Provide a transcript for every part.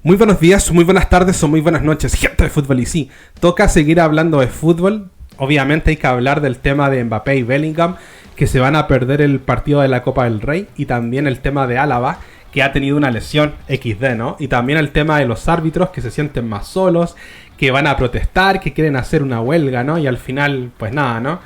Muy buenos días, muy buenas tardes o muy buenas noches, gente de fútbol. Y sí, toca seguir hablando de fútbol. Obviamente hay que hablar del tema de Mbappé y Bellingham, que se van a perder el partido de la Copa del Rey. Y también el tema de Álava, que ha tenido una lesión XD, ¿no? Y también el tema de los árbitros, que se sienten más solos, que van a protestar, que quieren hacer una huelga, ¿no? Y al final, pues nada, ¿no?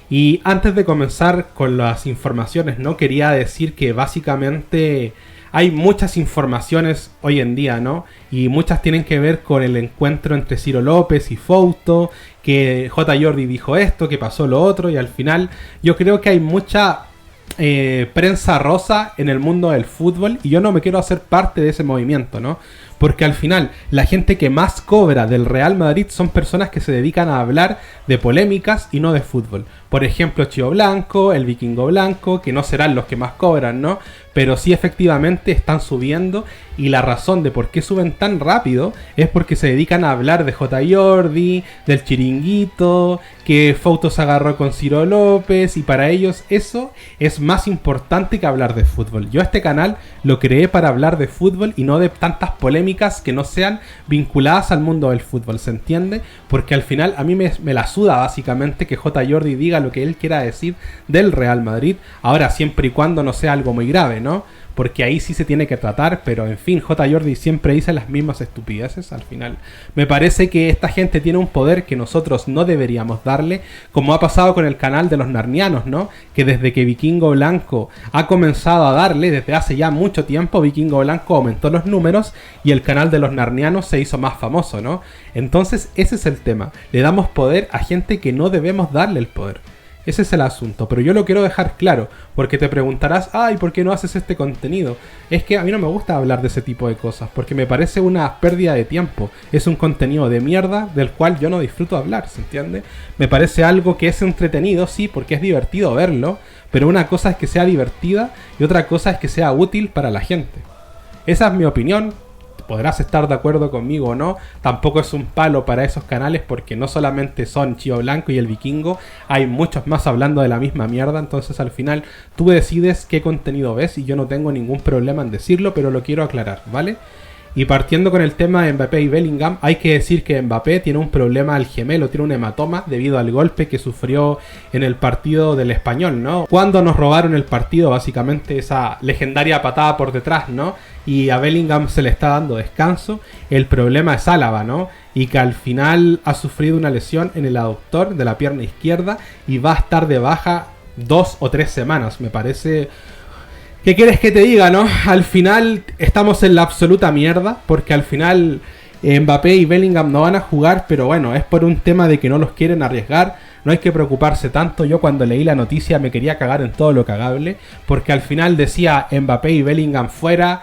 Y antes de comenzar con las informaciones, ¿no? Quería decir que básicamente hay muchas informaciones hoy en día, ¿no? Y muchas tienen que ver con el encuentro entre Ciro López y Fouto, que J. Jordi dijo esto, que pasó lo otro, y al final yo creo que hay mucha prensa rosa en el mundo del fútbol, y yo no me quiero hacer parte de ese movimiento, ¿no? Porque al final la gente que más cobra del Real Madrid son personas que se dedican a hablar de polémicas y no de fútbol. Por ejemplo, Chío Blanco, el Vikingo Blanco, que no serán los que más cobran, ¿no? Pero sí efectivamente están subiendo, y la razón de por qué suben tan rápido es porque se dedican a hablar de J. Jordi, del Chiringuito, que Fouto se agarró con Ciro López, y para ellos eso es más importante que hablar de fútbol. Yo este canal lo creé para hablar de fútbol y no de tantas polémicas que no sean vinculadas al mundo del fútbol, ¿se entiende? Porque al final a mí me la suda básicamente que J. Jordi diga lo que él quiera decir del Real Madrid, ahora siempre y cuando no sea algo muy grave, ¿no? Porque ahí sí se tiene que tratar, pero en fin, J. Jordi siempre dice las mismas estupideces al final. Me parece que esta gente tiene un poder que nosotros no deberíamos darle, como ha pasado con el canal de los narnianos, ¿no? Que desde que Vikingo Blanco ha comenzado a darle, desde hace ya mucho tiempo, Vikingo Blanco aumentó los números y el canal de los narnianos se hizo más famoso, ¿no? Entonces ese es el tema, le damos poder a gente que no debemos darle el poder. Ese es el asunto, pero yo lo quiero dejar claro, porque te preguntarás, ay, ¿por qué no haces este contenido? Es que a mí no me gusta hablar de ese tipo de cosas, porque me parece una pérdida de tiempo. Es un contenido de mierda del cual yo no disfruto hablar, ¿se entiende? Me parece algo que es entretenido, sí, porque es divertido verlo, pero una cosa es que sea divertida y otra cosa es que sea útil para la gente. Esa es mi opinión. Podrás estar de acuerdo conmigo o no, tampoco es un palo para esos canales porque no solamente son Chío Blanco y el Vikingo, hay muchos más hablando de la misma mierda, entonces al final tú decides qué contenido ves y yo no tengo ningún problema en decirlo, pero lo quiero aclarar, ¿vale? Y partiendo con el tema de Mbappé y Bellingham, hay que decir que Mbappé tiene un problema al gemelo, tiene un hematoma debido al golpe que sufrió en el partido del Español, ¿no? Cuando nos robaron el partido, básicamente esa legendaria patada por detrás, ¿no? Y a Bellingham se le está dando descanso. El problema es Álava, ¿no? Y que al final ha sufrido una lesión en el aductor de la pierna izquierda y va a estar de baja 2 o 3 semanas, me parece. ¿Qué quieres que te diga, no? Al final estamos en la absoluta mierda, porque al final Mbappé y Bellingham no van a jugar, pero bueno, es por un tema de que no los quieren arriesgar, no hay que preocuparse tanto. Yo cuando leí la noticia me quería cagar en todo lo cagable, porque al final decía Mbappé y Bellingham fuera,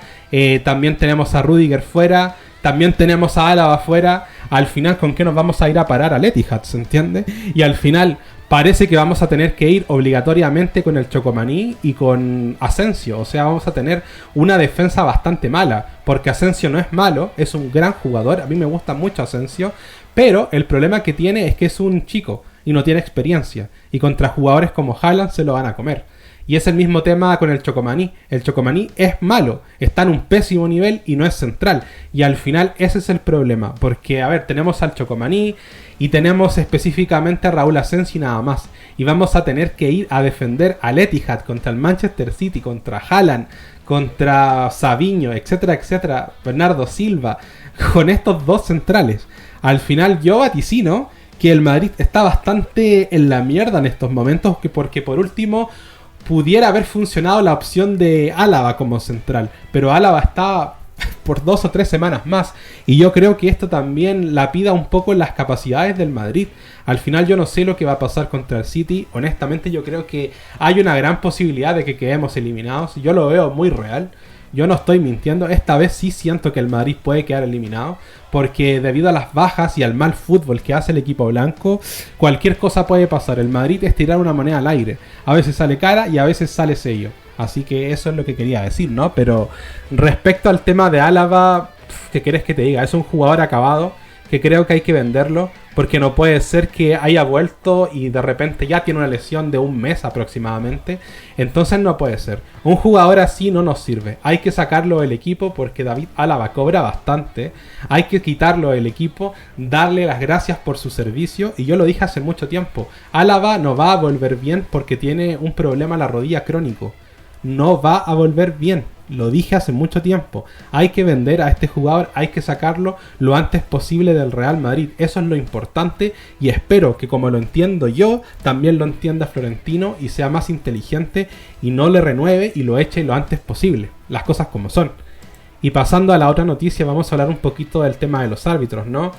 también tenemos a Rudiger fuera, también tenemos a Álava fuera. Al final, ¿con qué nos vamos a ir a parar al Etihad, se entiende? Y al final parece que vamos a tener que ir obligatoriamente con el Chocomaní y con Asensio. O sea, vamos a tener una defensa bastante mala, porque Asensio no es malo, es un gran jugador, a mí me gusta mucho Asensio, pero el problema que tiene es que es un chico y no tiene experiencia, y contra jugadores como Haaland se lo van a comer. Y es el mismo tema con el Chocomaní. El Chocomaní es malo, está en un pésimo nivel y no es central. Y al final ese es el problema. Porque, a ver, tenemos al Chocomaní y tenemos específicamente a Raúl Asensio y nada más. Y vamos a tener que ir a defender al Etihad contra el Manchester City, contra Haaland, contra Savinho, etcétera, etcétera. Bernardo Silva, con estos dos centrales. Al final yo vaticino que el Madrid está bastante en la mierda en estos momentos, porque por último pudiera haber funcionado la opción de Álava como central, pero Álava está por 2 o 3 semanas más, y yo creo que esto también lapida un poco las capacidades del Madrid. Al final yo no sé lo que va a pasar contra el City, honestamente yo creo que hay una gran posibilidad de que quedemos eliminados, yo lo veo muy real. Yo no estoy mintiendo, esta vez sí siento que el Madrid puede quedar eliminado, porque debido a las bajas y al mal fútbol que hace el equipo blanco, cualquier cosa puede pasar. El Madrid es tirar una moneda al aire, a veces sale cara y a veces sale sello. Así que eso es lo que quería decir, ¿no? Pero respecto al tema de Álava, ¿qué querés que te diga? Es un jugador acabado, que creo que hay que venderlo, porque no puede ser que haya vuelto y de repente ya tiene una lesión de un mes aproximadamente. Entonces no puede ser. Un jugador así no nos sirve. Hay que sacarlo del equipo porque David Álava cobra bastante. Hay que quitarlo del equipo, darle las gracias por su servicio. Y yo lo dije hace mucho tiempo. Álava no va a volver bien porque tiene un problema en la rodilla crónico. No va a volver bien. Lo dije hace mucho tiempo. Hay que vender a este jugador, hay que sacarlo lo antes posible del Real Madrid. Eso es lo importante y espero que, como lo entiendo yo, también lo entienda Florentino y sea más inteligente y no le renueve y lo eche lo antes posible. Las cosas como son. Y pasando a la otra noticia, vamos a hablar un poquito del tema de los árbitros, ¿no?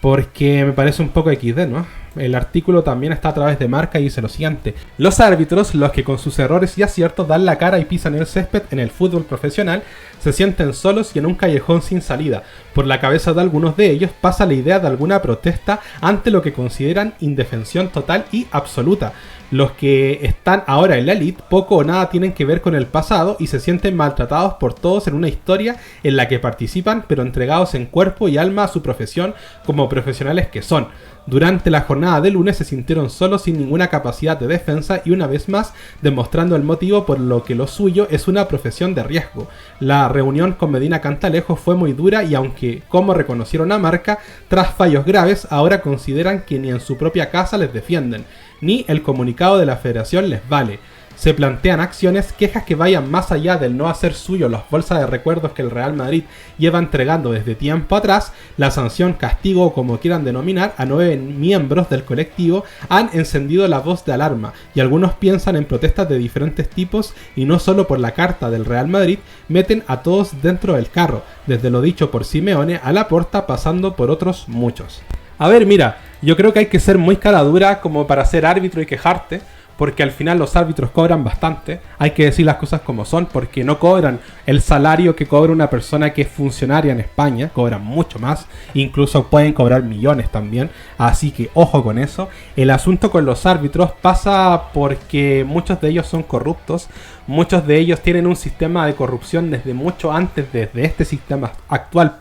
Porque me parece un poco XD, ¿no? El artículo también está a través de Marca y dice lo siguiente: los árbitros, los que con sus errores y aciertos dan la cara y pisan el césped en el fútbol profesional, se sienten solos y en un callejón sin salida. Por la cabeza de algunos de ellos pasa la idea de alguna protesta ante lo que consideran indefensión total y absoluta. Los que están ahora en la elite poco o nada tienen que ver con el pasado y se sienten maltratados por todos en una historia en la que participan, pero entregados en cuerpo y alma a su profesión como profesionales que son. Durante la jornada de lunes se sintieron solos sin ninguna capacidad de defensa y una vez más demostrando el motivo por lo que lo suyo es una profesión de riesgo. La reunión con Medina Cantalejo fue muy dura y aunque, como reconocieron a Marca, tras fallos graves, ahora consideran que ni en su propia casa les defienden, ni el comunicado de la federación les vale. Se plantean acciones, quejas que vayan más allá del no hacer suyo las bolsas de recuerdos que el Real Madrid lleva entregando desde tiempo atrás. La sanción, castigo o como quieran denominar a 9 miembros del colectivo han encendido la voz de alarma y algunos piensan en protestas de diferentes tipos y no solo por la carta del Real Madrid, meten a todos dentro del carro, desde lo dicho por Simeone a Laporta pasando por otros muchos. A ver, mira, yo creo que hay que ser muy cara dura como para ser árbitro y quejarte, porque al final los árbitros cobran bastante. Hay que decir las cosas como son, porque no cobran el salario que cobra una persona que es funcionaria en España, cobran mucho más, incluso pueden cobrar millones también, así que ojo con eso. El asunto con los árbitros pasa porque muchos de ellos son corruptos, muchos de ellos tienen un sistema de corrupción desde mucho antes, desde este sistema actual,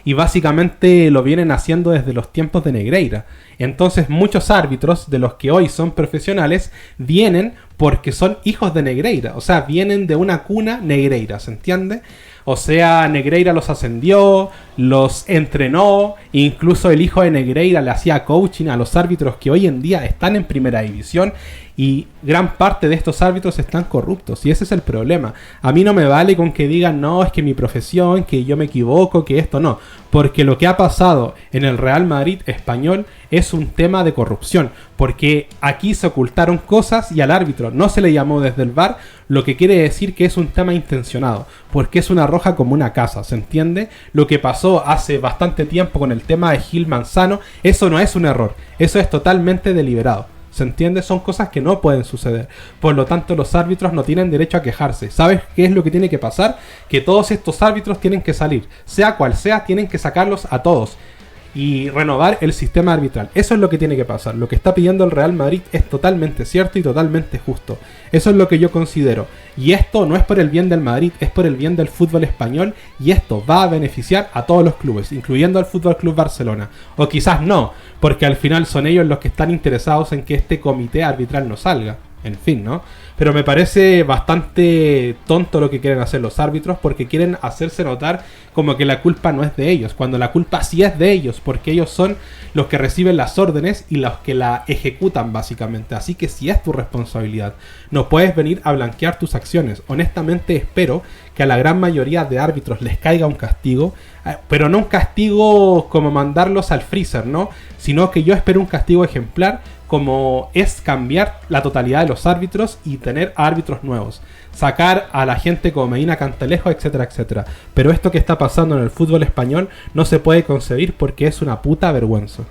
y básicamente lo vienen haciendo desde los tiempos de Negreira. Entonces muchos árbitros de los que hoy son profesionales vienen porque son hijos de Negreira, o sea, vienen de una cuna Negreira, ¿se entiende? O sea, Negreira los ascendió, los entrenó, incluso el hijo de Negreira le hacía coaching a los árbitros que hoy en día están en primera división y gran parte de estos árbitros están corruptos y ese es el problema. A mí no me vale con que digan no, es que mi profesión, que yo me equivoco, que esto no, porque lo que ha pasado en el Real Madrid español es un tema de corrupción, porque aquí se ocultaron cosas y al árbitro no se le llamó desde el VAR, lo que quiere decir que es un tema intencionado, porque es una roja como una casa, ¿se entiende? Lo que pasó hace bastante tiempo con el tema de Gil Manzano, eso no es un error, eso es totalmente deliberado. ¿Se entiende? Son cosas que no pueden suceder. Por lo tanto, los árbitros no tienen derecho a quejarse. ¿Sabes qué es lo que tiene que pasar? Que todos estos árbitros tienen que salir. Sea cual sea, tienen que sacarlos a todos y renovar el sistema arbitral. Eso es lo que tiene que pasar. Lo que está pidiendo el Real Madrid es totalmente cierto y totalmente justo. Eso es lo que yo considero. Y esto no es por el bien del Madrid, es por el bien del fútbol español. Y esto va a beneficiar a todos los clubes, incluyendo al Fútbol Club Barcelona. O quizás no, porque al final son ellos los que están interesados en que este comité arbitral no salga. En fin, ¿no? Pero me parece bastante tonto lo que quieren hacer los árbitros porque quieren hacerse notar como que la culpa no es de ellos, cuando la culpa sí es de ellos, porque ellos son los que reciben las órdenes y los que la ejecutan básicamente. Así que sí es tu responsabilidad. No puedes venir a blanquear tus acciones. Honestamente espero que a la gran mayoría de árbitros les caiga un castigo, pero no un castigo como mandarlos al freezer, ¿no? Sino que yo espero un castigo ejemplar, como es cambiar la totalidad de los árbitros y tener árbitros nuevos, sacar a la gente como Medina Cantalejo, etcétera, etcétera. Pero esto que está pasando en el fútbol español no se puede concebir porque es una puta vergüenza.